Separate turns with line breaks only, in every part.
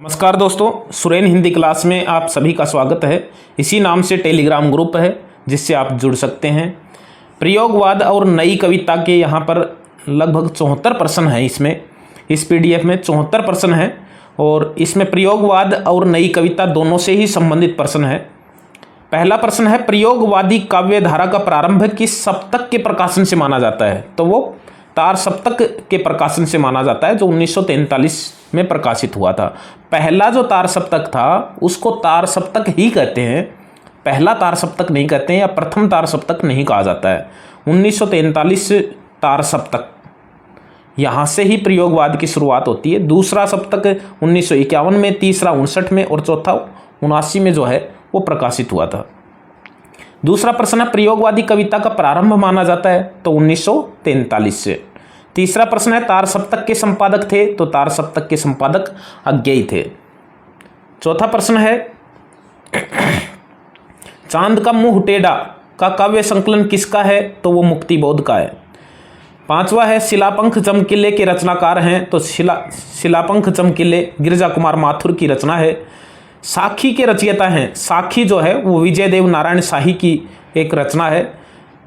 नमस्कार दोस्तों, सुरेन हिंदी क्लास में आप सभी का स्वागत है। इसी नाम से टेलीग्राम ग्रुप है जिससे आप जुड़ सकते हैं। प्रयोगवाद और नई कविता के यहाँ पर लगभग 74 प्रश्न हैं। इस पीडीएफ में 74 प्रश्न हैं और इसमें प्रयोगवाद और नई कविता दोनों से ही संबंधित प्रश्न है। पहला प्रश्न है, प्रयोगवादी काव्य धारा का प्रारंभ किस सप्तक के प्रकाशन से माना जाता है? तो वो तार सप्तक के प्रकाशन से माना जाता है जो 1943 में प्रकाशित हुआ था। पहला जो तार सप्तक था उसको तार सप्तक ही कहते हैं, पहला तार सप्तक नहीं कहते हैं या प्रथम तार सप्तक नहीं कहा जाता है। 1943 तार सप्तक, यहाँ से ही प्रयोगवाद की शुरुआत होती है। दूसरा सप्तक 1951 में, तीसरा 59 में और चौथा 79 में जो है वो प्रकाशित हुआ था। दूसरा प्रश्न है, प्रयोगवादी कविता का प्रारंभ माना जाता है? तो 1943 से। तीसरा प्रश्न है, तार सप्तक के संपादक थे? तो तार सप्तक के संपादक अज्ञेय थे। चौथा प्रश्न है, चांद का मुंह टेढ़ा का काव्य संकलन किसका है? तो वो मुक्तिबोध का है। पांचवा है, शिलापंख चमकीले के रचनाकार हैं? तो शिलापंख चमकीले गिरिजा कुमार माथुर की रचना है। साखी के रचयिता हैं? साखी जो है वो विजय देव नारायण शाही की एक रचना है।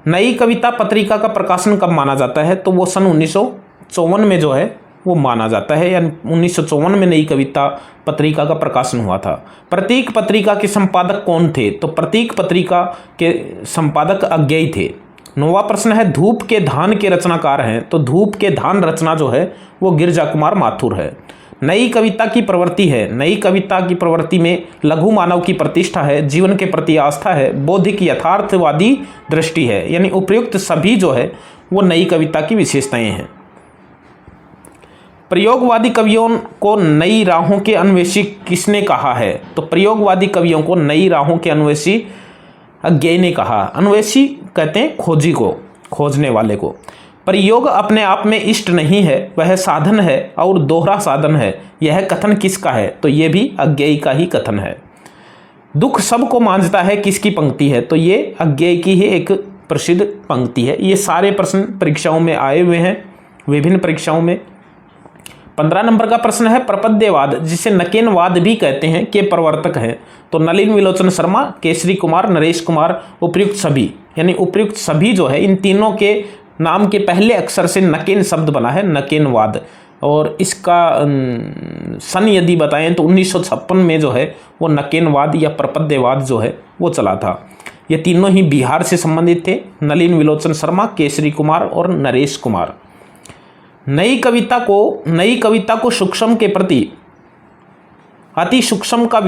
नई कविता पत्रिका का प्रकाशन कब माना जाता है? तो वो सन 1954 में जो है वो माना जाता है, यानी 1954 में नई कविता पत्रिका का प्रकाशन हुआ था। प्रतीक पत्रिका के संपादक कौन थे? तो प्रतीक पत्रिका के संपादक अज्ञेय थे। नौवां प्रश्न है, धूप के धान के रचनाकार हैं? तो धूप के धान रचना जो है वो गिरिजा कुमार माथुर है। नई कविता की प्रवृत्ति है? नई कविता की प्रवृत्ति में लघु मानव की प्रतिष्ठा है, जीवन के प्रति आस्था है, बौद्धिक यथार्थवादी दृष्टि है, यानी उपयुक्त सभी जो है वो नई कविता की विशेषताएं हैं। प्रयोगवादी कवियों को नई राहों के अन्वेषी किसने कहा है? तो प्रयोगवादी कवियों को नई राहों के अन्वेषी अज्ञेय ने कहा। अन्वेषी कहते हैं खोजी को, खोजने वाले को। प्रयोग अपने आप में इष्ट नहीं है, वह साधन है और दोहरा साधन है, यह कथन किसका है? तो यह भी अज्ञेय का ही कथन है। दुख सबको मांझता है किसकी पंक्ति है? तो ये अज्ञेय की ही एक प्रसिद्ध पंक्ति है। ये सारे प्रश्न परीक्षाओं में आए हुए हैं, विभिन्न परीक्षाओं में। 15 नंबर का प्रश्न है, प्रपद्यवाद जिसे नकेनवाद भी कहते हैं के प्रवर्तक हैं? तो नलिन विलोचन शर्मा, केसरी कुमार, नरेश कुमार, उपर्युक्त सभी, यानी उपर्युक्त सभी जो है इन तीनों के नाम के पहले अक्षर से नकेन शब्द बना है, नकेनवाद। और इसका सन यदि बताएं तो 1956 में जो है वो नकेनवाद या प्रपद्यवाद जो है वो चला था। ये तीनों ही बिहार से संबंधित थे, नलिन विलोचन शर्मा, केसरी कुमार और नरेश कुमार। नई कविता को सूक्ष्म के प्रति अति सूक्ष्म का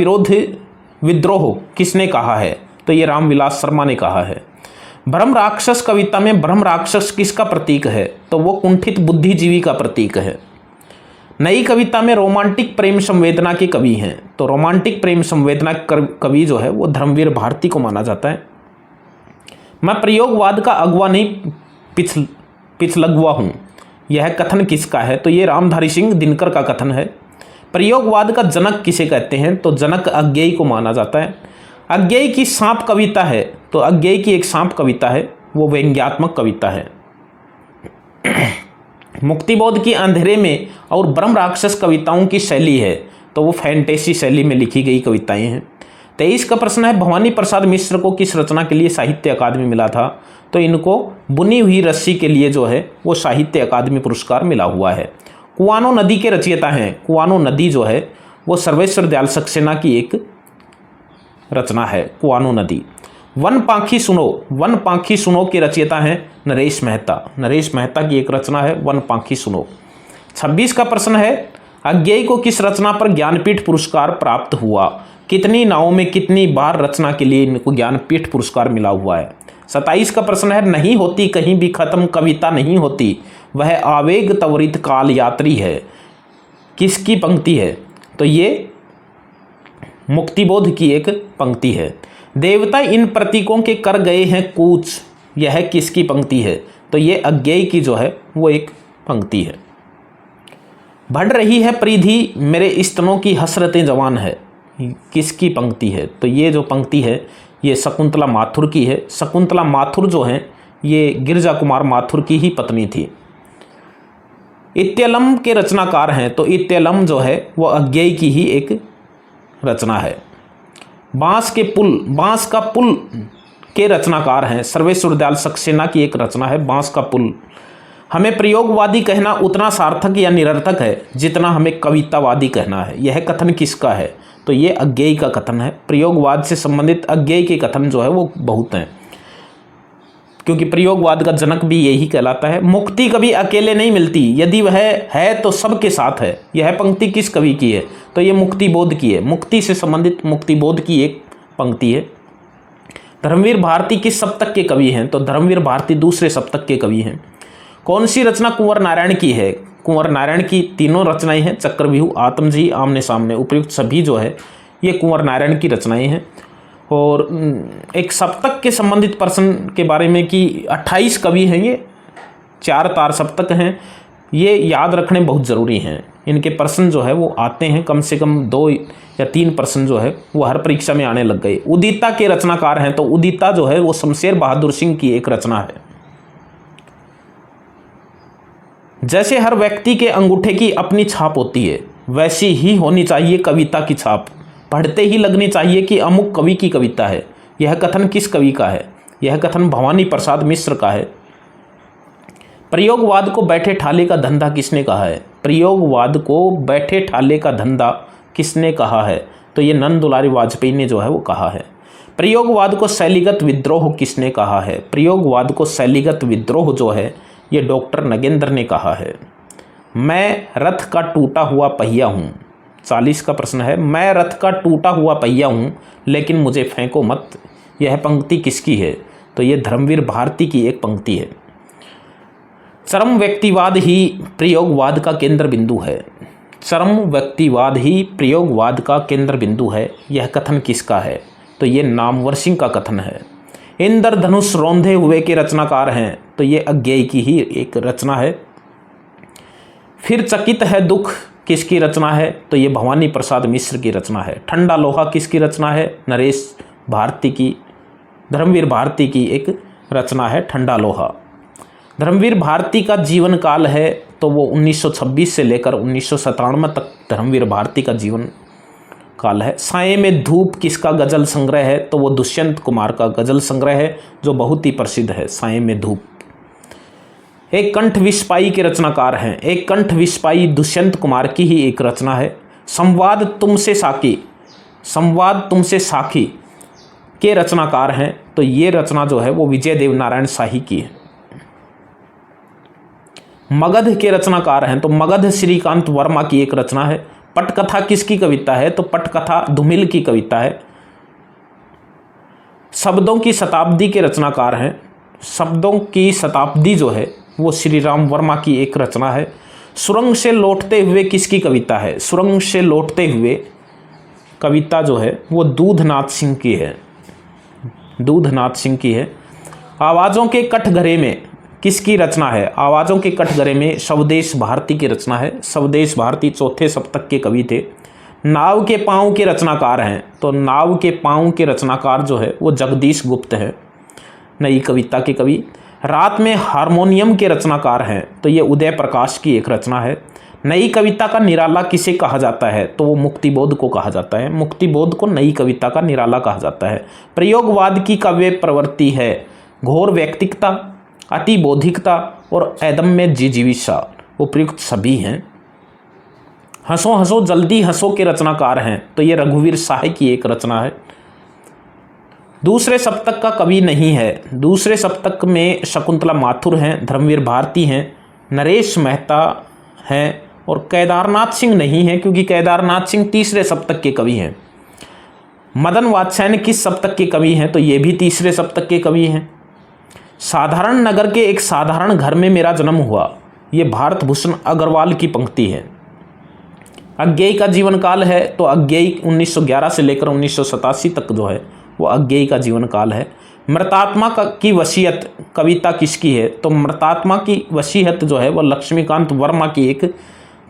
विद्रोह किसने कहा है? तो ये रामविलास शर्मा ने कहा है। भ्रम राक्षस कविता में भ्रम राक्षस किसका प्रतीक है? तो वो कुंठित बुद्धिजीवी का प्रतीक है। नई कविता में रोमांटिक प्रेम संवेदना के कवि हैं? तो रोमांटिक प्रेम संवेदना कवि जो है वो धर्मवीर भारती को माना जाता है। मैं प्रयोगवाद का अगुआ नहीं पिछलगुआ हूँ, यह कथन किसका है? तो ये रामधारी सिंह दिनकर का कथन है। प्रयोगवाद का जनक किसे कहते हैं? तो जनक अज्ञेय को माना जाता है। अज्ञेय की सांप कविता है? तो अज्ञेय की एक सांप कविता है, वो व्यंग्यात्मक कविता है। मुक्तिबोध की अंधेरे में और ब्रह्म राक्षस कविताओं की शैली है? तो वो फैंटेसी शैली में लिखी गई कविताएं हैं। 23 का प्रश्न है, भवानी प्रसाद मिश्र को किस रचना के लिए साहित्य अकादमी मिला था? तो इनको बुनी हुई रस्सी के लिए जो है वो साहित्य अकादमी पुरस्कार मिला हुआ है। कुआनो नदी के रचयिता हैं? कुआनो नदी जो है वो सर्वेश्वर दयाल सक्सेना की एक रचना है, कुआनो नदी। वन पाखी सुनो के रचयिता हैं नरेश मेहता। नरेश मेहता की एक रचना है वन पाखी सुनो। 26 का प्रश्न है, अज्ञेय को किस रचना पर ज्ञानपीठ पुरस्कार प्राप्त हुआ? कितनी नावों में कितनी बार रचना के लिए इनको ज्ञानपीठ पुरस्कार मिला हुआ है? 27 का प्रश्न है, नहीं होती कहीं भी खत्म कविता नहीं होती, वह आवेग त्वरित काल यात्री है, किसकी पंक्ति है? तो ये मुक्तिबोध की एक पंक्ति है। देवता इन प्रतीकों के कर गए हैं कूच, यह किसकी पंक्ति है? तो ये अज्ञेय की जो है वो एक पंक्ति है। बढ़ रही है परिधि मेरे स्तनों की हसरतें जवान है, किसकी पंक्ति है? तो ये जो पंक्ति है ये शकुंतला माथुर की है। शकुंतला माथुर जो है ये गिरिजा कुमार माथुर की ही पत्नी थी। इत्यलम के रचनाकार हैं, तो इत्यलम जो है वो अज्ञेय की ही एक रचना है। बांस का पुल के रचनाकार हैं, सर्वेश्वर दयाल सक्सेना की एक रचना है बांस का पुल। हमें प्रयोगवादी कहना उतना सार्थक या निरर्थक है जितना हमें कवितावादी कहना है। यह कथन किसका है? तो ये अज्ञेय का कथन है। प्रयोगवाद से संबंधित अज्ञेय के कथन जो है वो बहुत हैं, क्योंकि प्रयोगवाद का जनक भी यही कहलाता है। मुक्ति कभी अकेले नहीं मिलती, यदि वह है तो सबके साथ है। यह पंक्ति किस कवि की है? तो ये मुक्तिबोध की है। मुक्ति से संबंधित मुक्तिबोध की एक पंक्ति है। धर्मवीर भारती किस सप्तक के कवि हैं? तो धर्मवीर भारती दूसरे सप्तक के कवि हैं। कौन सी रचना कुंवर नारायण की है? कुंवर नारायण की तीनों रचनाएं हैं, चक्रव्यूह, आत्मजी, आमने सामने, उपयुक्त सभी जो है ये कुंवर नारायण की रचनाएं हैं। और एक सप्तक के संबंधित प्रश्न के बारे में कि 28 कवि हैं, ये 4 तार सप्तक हैं, ये याद रखने बहुत ज़रूरी हैं। इनके प्रश्न जो है वो आते हैं, कम से कम 2 या 3 प्रश्न जो है वो हर परीक्षा में आने लग गए। उदिता के रचनाकार हैं, तो उदिता जो है वो शमशेर बहादुर सिंह की एक रचना है। जैसे हर व्यक्ति के अंगूठे की अपनी छाप होती है, वैसी ही होनी चाहिए कविता की छाप। पढ़ते ही लगनी चाहिए कि अमुक कवि की कविता है। यह कथन किस कवि का है? यह कथन भवानी प्रसाद मिश्र का है। प्रयोगवाद को बैठे ठाले का धंधा किसने कहा है? प्रयोगवाद को बैठे ठाले का धंधा किसने कहा है? तो ये नंद दुलारी वाजपेयी ने जो है वो कहा है। प्रयोगवाद को शैलीगत विद्रोह किसने कहा है? प्रयोगवाद को शैलीगत विद्रोह जो है ये डॉक्टर नगेंद्र ने कहा है। मैं रथ का टूटा हुआ पहिया हूँ, 40 का प्रश्न है। मैं रथ का टूटा हुआ पहिया हूँ लेकिन मुझे फेंको मत, यह पंक्ति किसकी है? तो ये धर्मवीर भारती की एक पंक्ति है। चरम व्यक्तिवाद ही प्रयोगवाद का केंद्र बिंदु है। चरम व्यक्तिवाद ही प्रयोगवाद का केंद्र बिंदु है। यह कथन किसका है? तो ये नामवर सिंह का कथन है। इंद्रधनुष रौंधे हुए के रचनाकार हैं, तो ये अज्ञेय की ही एक रचना है। फिर चकित है दुख किसकी रचना है? तो ये भवानी प्रसाद मिश्र की रचना है। ठंडा लोहा किसकी रचना है? नरेश भारती की, धर्मवीर भारती की एक रचना है ठंडा लोहा। धर्मवीर भारती का जीवन काल है तो वो 1926 से लेकर 1997 तक धर्मवीर भारती का जीवन काल है। साए में धूप किसका गजल संग्रह है? तो वो दुष्यंत कुमार का गजल संग्रह है जो बहुत ही प्रसिद्ध है, साए में धूप। एक कंठ विस्पाई के रचनाकार हैं। एक कंठ विस्पाई दुष्यंत कुमार की ही एक रचना है। संवाद तुमसे साखी के रचनाकार हैं, तो ये रचना जो है वो विजय देवनारायण शाही की है। मगध के रचनाकार हैं, तो मगध श्रीकांत वर्मा की एक रचना है। पटकथा किसकी कविता है? तो पटकथा धूमिल की कविता है। शब्दों की शताब्दी के रचनाकार हैं। शब्दों की शताब्दी जो है वो श्री राम वर्मा की एक रचना है। सुरंग से लौटते हुए किसकी कविता है? सुरंग से लौटते हुए कविता जो है वो दूधनाथ सिंह की है। दूधनाथ सिंह की है। आवाज़ों के कठघरे में किसकी रचना है? आवाज़ों के कठघरे में शवदेश भारती की रचना है। शवदेश भारती 4थे सप्तक के कवि थे। नाव के पाँव के रचनाकार हैं, तो नाव के पाँव के रचनाकार जो है वो जगदीश गुप्त है, नई कविता के कवि। रात में हारमोनियम के रचनाकार हैं, तो ये उदय प्रकाश की एक रचना है। नई कविता का निराला किसे कहा जाता है? तो वो मुक्तिबोध को कहा जाता है। मुक्तिबोध को नई कविता का निराला कहा जाता है। प्रयोगवाद की काव्य प्रवृत्ति है घोर व्यक्तिकता, अति बौद्धिकता और अदम्य जिजीविषा, उपयुक्त सभी हैं। हंसो हंसो जल्दी हंसो के रचनाकार हैं, तो ये रघुवीर शाह की एक रचना है। दूसरे सप्तक का कवि नहीं है। दूसरे सप्तक में शकुंतला माथुर हैं, धर्मवीर भारती हैं, नरेश मेहता हैं और केदारनाथ सिंह नहीं हैं, क्योंकि केदारनाथ सिंह तीसरे सप्तक के कवि हैं। मदन वात्स्यायन किस सप्तक के कवि हैं? तो ये भी तीसरे सप्तक के कवि हैं। साधारण नगर के एक साधारण घर में मेरा जन्म हुआ, ये भारत भूषण अग्रवाल की पंक्ति है। अज्ञेय का जीवन काल है, तो अज्ञेय 1911 से लेकर 1987 तक जो है वो अज्ञेय का जीवन काल है। मृतात्मा की वसीयत कविता किसकी है? तो मृतात्मा की वसीयत जो है वो लक्ष्मीकांत वर्मा की एक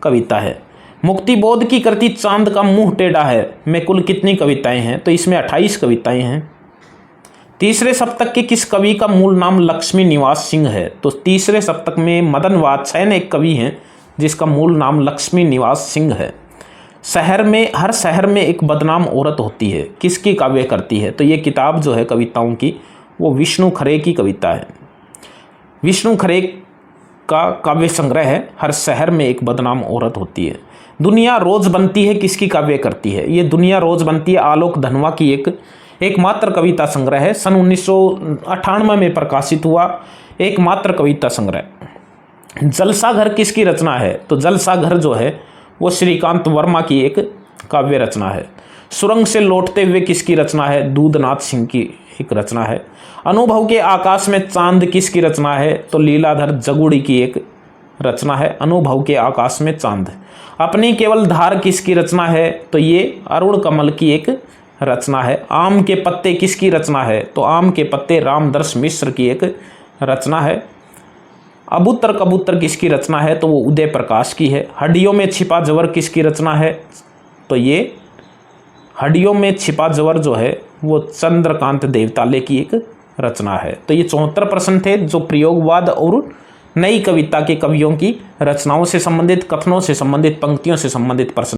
कविता है। मुक्तिबोध की कृति चांद का मुंह टेढ़ा है में कुल कितनी कविताएं हैं? तो इसमें 28 कविताएं हैं। तीसरे सप्तक के किस कवि का मूल नाम लक्ष्मी निवास सिंह है? तो तीसरे सप्तक में मदन वात्स्यायन एक कवि हैं जिसका मूल नाम लक्ष्मी निवास सिंह है। हर शहर में एक बदनाम औरत होती है, किसकी काव्य करती है? तो ये किताब जो है कविताओं की, वो विष्णु खरे की कविता है। विष्णु खरे का काव्य संग्रह है हर शहर में एक बदनाम औरत होती है। दुनिया रोज बनती है किसकी काव्य करती है? ये दुनिया रोज बनती है आलोक धनवा की एकमात्र कविता संग्रह है। सन 1998 में प्रकाशित हुआ एकमात्र कविता संग्रह। जलसा घर किसकी रचना है? तो जलसा घर जो है वो श्रीकांत वर्मा की एक काव्य रचना है। सुरंग से लौटते हुए किसकी रचना है? दूधनाथ सिंह की एक रचना है। अनुभव के आकाश में चांद किसकी रचना है? तो लीलाधर जगुड़ी की एक रचना है, अनुभव के आकाश में चांद। अपनी केवल धार किसकी रचना है? तो ये अरुण कमल की एक रचना है। आम के पत्ते किसकी रचना है? तो आम के पत्ते रामदर्श मिश्र की एक रचना है। अबूतर कबूतर किसकी रचना है? तो वो उदय प्रकाश की है। हड्डियों में छिपा जवर किसकी रचना है? तो ये हड्डियों में छिपा जवर जो है वो चंद्रकांत देवताले की एक रचना है। तो ये 74 प्रश्न थे जो प्रयोगवाद और नई कविता के कवियों की रचनाओं से संबंधित, कथनों से संबंधित, पंक्तियों से संबंधित प्रश्न